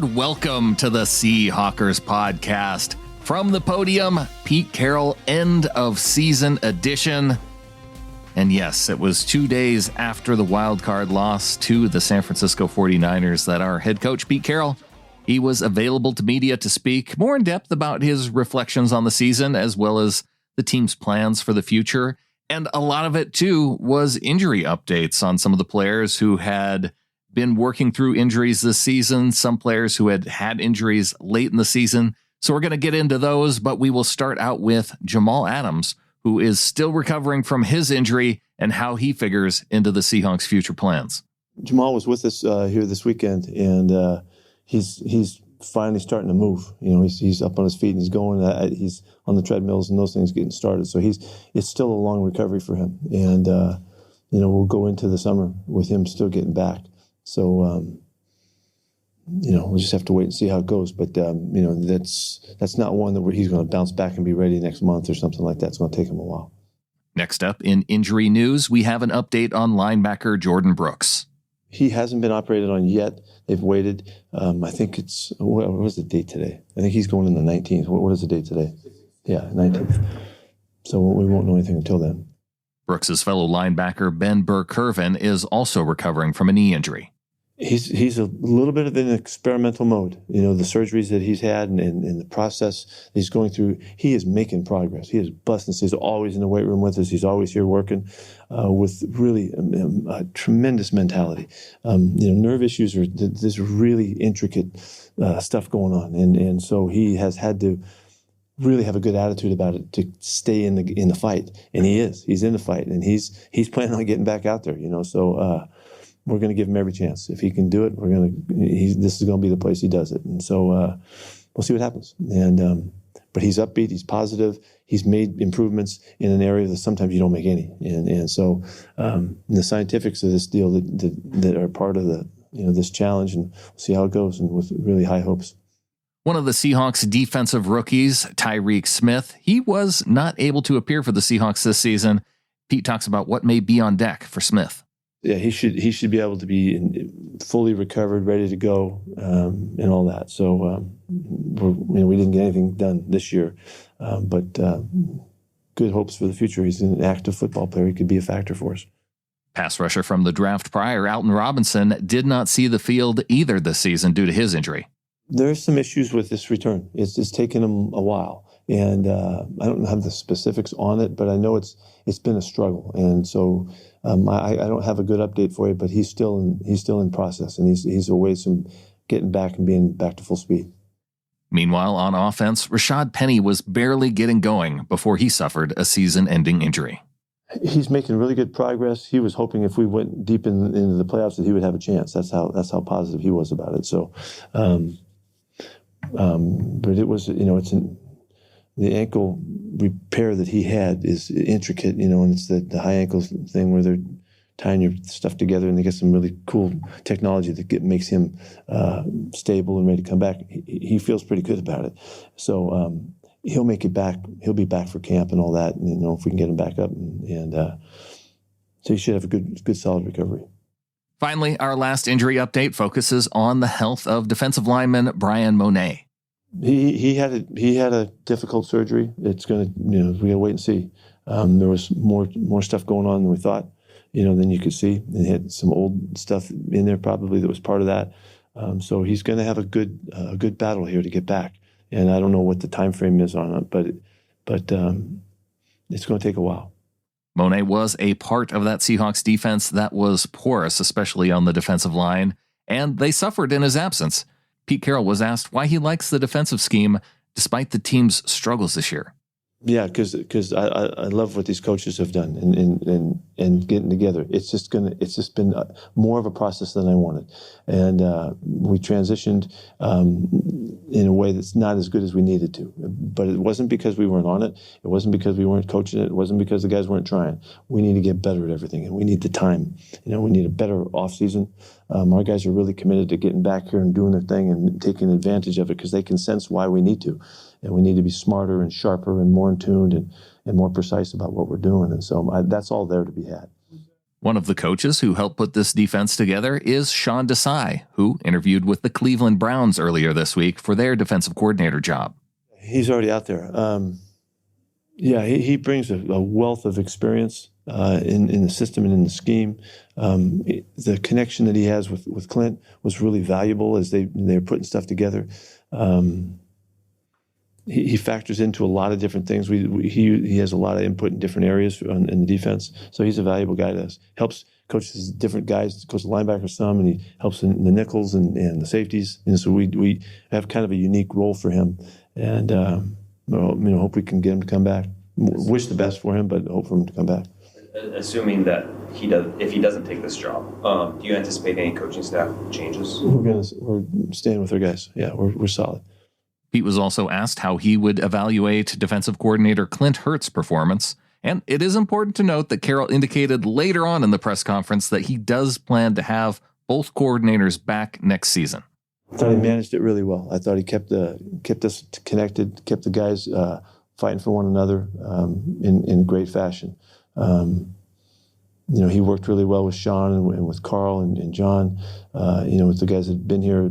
and welcome to the Seahawkers podcast. From the podium, Pete Carroll end of season edition. And yes, it was 2 days after the wild card loss to the San Francisco 49ers that our head coach, Pete Carroll, he was available to media to speak more in depth about his reflections on the season, as well as the team's plans for the future. And a lot of it, too, was injury updates on some of the players who had been working through injuries this season, some players who had had injuries late in the season. So we're going to get into those, but we will start out with Jamal Adams, who is still recovering from his injury and how he figures into the Seahawks' future plans. Jamal was with us here this weekend, and he's finally starting to move. You know, he's up on his feet and he's going. He's on the treadmills and those things getting started. So it's still a long recovery for him, and we'll go into the summer with him still getting back. So we'll just have to wait and see how it goes. But that's not one that he's going to bounce back and be ready next month or something like that. It's going to take him a while. Next up in injury news, we have an update on linebacker Jordyn Brooks. He hasn't been operated on yet. They've waited. I think it's, what was the date today? I think he's going in the 19th. What is the date today? Yeah, 19th. So we won't know anything until then. Brooks' fellow linebacker Ben Burr-Kirven is also recovering from a knee injury. He's a little bit of an experimental mode. You know, the surgeries that he's had and the process that he's going through, he is making progress. He is busting. He's always in the weight room with us. He's always here working with really a tremendous mentality. Nerve issues are this really intricate stuff going on. And so he has had to really have a good attitude about it to stay in the fight. And he's in the fight, and he's planning on getting back out there, so we're going to give him every chance. If he can do it, this is going to be the place he does it. And so we'll see what happens. And but he's upbeat, he's positive, he's made improvements in an area that sometimes you don't make any. And so the scientifics of this deal that are part of this challenge, and we'll see how it goes, and with really high hopes. One of the Seahawks defensive rookies, Tyreek Smith, he was not able to appear for the Seahawks this season. Pete talks about what may be on deck for Smith. Yeah, he should be able to be fully recovered, ready to go, and all that. So we didn't get anything done this year, but good hopes for the future. He's an active football player. He could be a factor for us. Pass rusher from the draft prior, Alton Robinson, did not see the field either this season due to his injury. There's some issues with this return. It's taken him a while, and I don't have the specifics on it, but I know it's been a struggle, and so I don't have a good update for you. But he's still in process, and he's away from getting back and being back to full speed. Meanwhile, on offense, Rashaad Penny was barely getting going before he suffered a season-ending injury. He's making really good progress. He was hoping if we went deep into the playoffs that he would have a chance. That's how positive he was about it. So. But it was, the ankle repair that he had is intricate, and it's the high ankle thing where they're tying your stuff together, and they get some really cool technology that makes him stable and ready to come back. He feels pretty good about it. So he'll make it back. He'll be back for camp and all that, and, if we can get him back up. And so he should have a good solid recovery. Finally, our last injury update focuses on the health of defensive lineman Bryan Mone. He had a difficult surgery. It's going to, we got to wait and see. There was more stuff going on than we thought, than you could see. And he had some old stuff in there probably that was part of that. So he's going to have a good battle here to get back. And I don't know what the time frame is on it, but it's going to take a while. Mone was a part of that Seahawks defense that was porous, especially on the defensive line, and they suffered in his absence. Pete Carroll was asked why he likes the defensive scheme despite the team's struggles this year. Yeah, because I love what these coaches have done and getting together. It's just been more of a process than I wanted, and we transitioned in a way that's not as good as we needed to. But it wasn't because we weren't on it. It wasn't because we weren't coaching it. It wasn't because the guys weren't trying. We need to get better at everything, and we need the time. We need a better offseason. Our guys are really committed to getting back here and doing their thing and taking advantage of it because they can sense why we need to. And we need to be smarter and sharper and more in tune and more precise about what we're doing. And so that's all there to be had. One of the coaches who helped put this defense together is Sean Desai, who interviewed with the Cleveland Browns earlier this week for their defensive coordinator job. He's already out there. He brings a wealth of experience in the system and in the scheme. The connection that he has with Clint was really valuable as they were putting stuff together. He factors into a lot of different things. He has a lot of input in different areas in the defense. So he's a valuable guy to us. Helps coaches different guys, coaches linebackers some, and he helps in the nickels and the safeties. And so we have kind of a unique role for him. And hope we can get him to come back. Wish the best for him, but hope for him to come back. Assuming that if he doesn't take this job, do you anticipate any coaching staff changes? We're staying with our guys. Yeah, we're solid. Pete was also asked how he would evaluate defensive coordinator Clint Hurtt's performance. And it is important to note that Carroll indicated later on in the press conference that he does plan to have both coordinators back next season. I thought he managed it really well. I thought he kept us connected, kept the guys fighting for one another in great fashion. He worked really well with Sean and with Carl and John, with the guys that had been here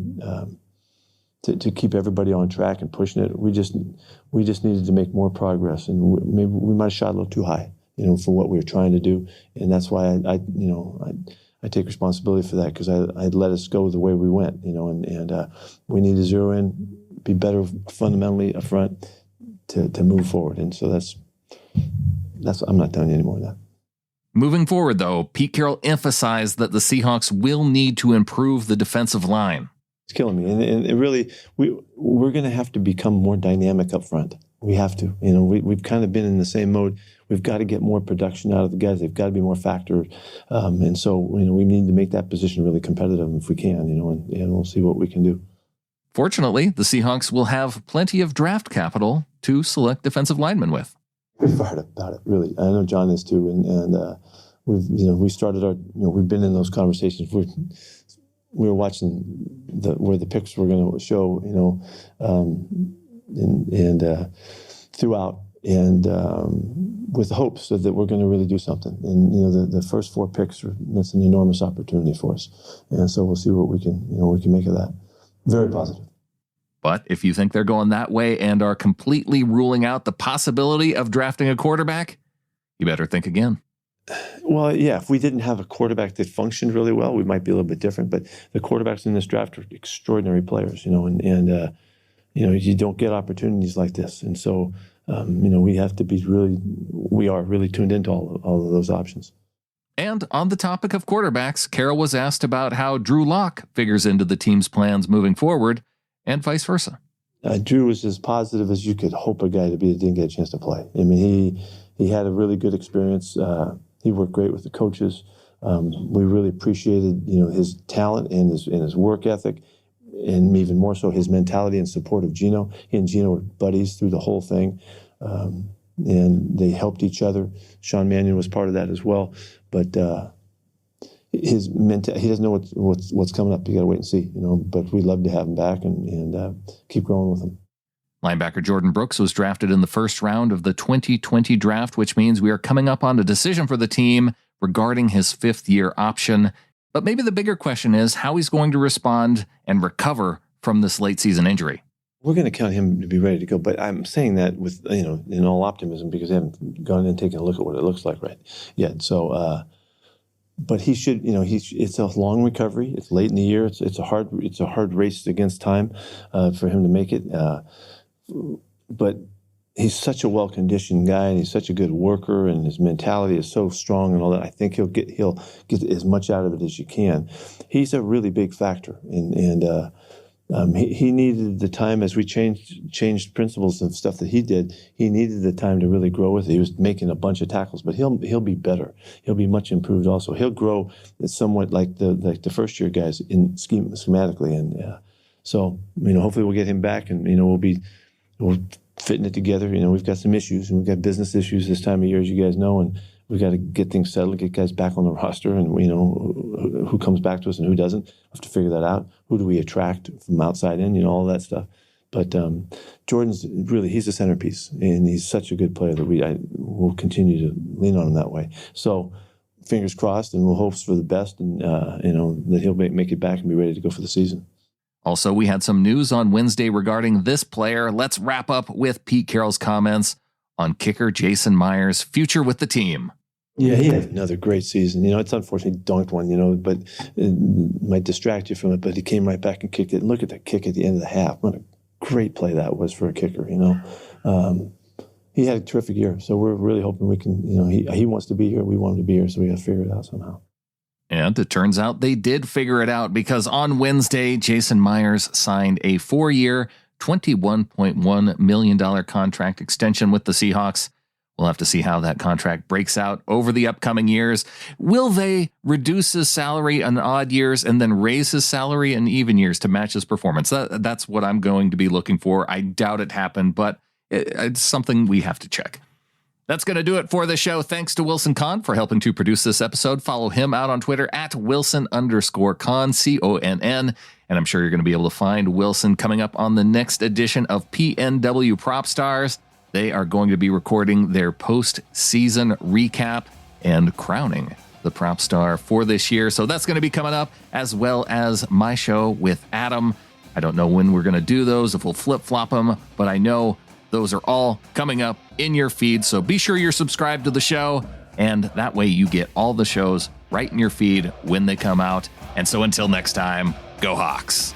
to keep everybody on track and pushing it. We just needed to make more progress, and maybe we might have shot a little too high, for what we were trying to do. And that's why I take responsibility for that, because I'd let us go the way we went, and we need to zero in, be better fundamentally up front to move forward. And so that's I'm not telling you any more of that. Moving forward, though, Pete Carroll emphasized that the Seahawks will need to improve the defensive line. It's killing me. And it really, we're going to have to become more dynamic up front. We have to. We've kind of been in the same mode. We've got to get more production out of the guys. They've got to be more factor. And so, we need to make that position really competitive if we can, and we'll see what we can do. Fortunately, the Seahawks will have plenty of draft capital to select defensive linemen with. We're fired up about it, really. I know John is too. And we started we've been in those conversations. We were watching where the picks were going to show, throughout, and with hopes that we're going to really do something. And the first 4 picks that's an enormous opportunity for us. And so we'll see what we can make of that. Very positive. But if you think they're going that way and are completely ruling out the possibility of drafting a quarterback, you better think again. Well, yeah, if we didn't have a quarterback that functioned really well, we might be a little bit different. But the quarterbacks in this draft are extraordinary players, and you don't get opportunities like this. And so, we have to be we are really tuned into all of those options. And on the topic of quarterbacks, Carroll was asked about how Drew Lock figures into the team's plans moving forward, and vice versa. Drew was as positive as you could hope a guy to be that didn't get a chance to play. I mean, he had a really good experience. He worked great with the coaches. We really appreciated, his talent and his work ethic, and even more so his mentality and support of Gino. He and Gino were buddies through the whole thing, and they helped each other. Sean Mannion was part of that as well. But he doesn't know what's coming up. You got to wait and see, But we'd love to have him back and keep growing with him. Linebacker Jordyn Brooks was drafted in the first round of the 2020 draft, which means we are coming up on a decision for the team regarding his 5th-year option. But maybe the bigger question is how he's going to respond and recover from this late-season injury. We're going to count him to be ready to go, but I'm saying that with, in all optimism, because I haven't gone in and taken a look at what it looks like right yet. So, but he should, it's a long recovery. It's late in the year. It's a hard race against time for him to make it. But he's such a well-conditioned guy, and he's such a good worker, and his mentality is so strong and all that. I think he'll get as much out of it as you can. He's a really big factor, and he needed the time as we changed principles and stuff that he did. He needed the time to really grow with it. He was making a bunch of tackles, but he'll be better. He'll be much improved also. He'll grow somewhat like the first year guys in schematically, and so hopefully we'll get him back, and we're fitting it together. We've got some issues, and we've got business issues this time of year, as you guys know, and we've got to get things settled, get guys back on the roster, and who comes back to us and who doesn't. We have to figure that out. Who do we attract from outside in? All that stuff. But Jordan's he's a centerpiece, and he's such a good player that we'll continue to lean on him that way. So fingers crossed, and we'll hope for the best, and that he'll make it back and be ready to go for the season. Also, we had some news on Wednesday regarding this player. Let's wrap up with Pete Carroll's comments on kicker Jason Myers' future with the team. Yeah, he had another great season. It's unfortunate he dunked one, but it might distract you from it. But he came right back and kicked it. And look at that kick at the end of the half. What a great play that was for a kicker, He had a terrific year. So we're really hoping we can, he wants to be here. We want him to be here. So we got to figure it out somehow. And it turns out they did figure it out, because on Wednesday, Jason Myers signed a 4-year, $21.1 million contract extension with the Seahawks. We'll have to see how that contract breaks out over the upcoming years. Will they reduce his salary in odd years and then raise his salary in even years to match his performance? That's what I'm going to be looking for. I doubt it happened, but it's something we have to check. That's going to do it for the show. Thanks to Wilson Kahn for helping to produce this episode. Follow him out on Twitter at Wilson_Kahn, CONN. And I'm sure you're going to be able to find Wilson coming up on the next edition of PNW Prop Stars. They are going to be recording their post-season recap and crowning the prop star for this year. So that's going to be coming up, as well as my show with Adam. I don't know when we're going to do those, if we'll flip-flop them, but I know those are all coming up in your feed. So be sure you're subscribed to the show, and that way you get all the shows right in your feed when they come out. And so until next time, go Hawks.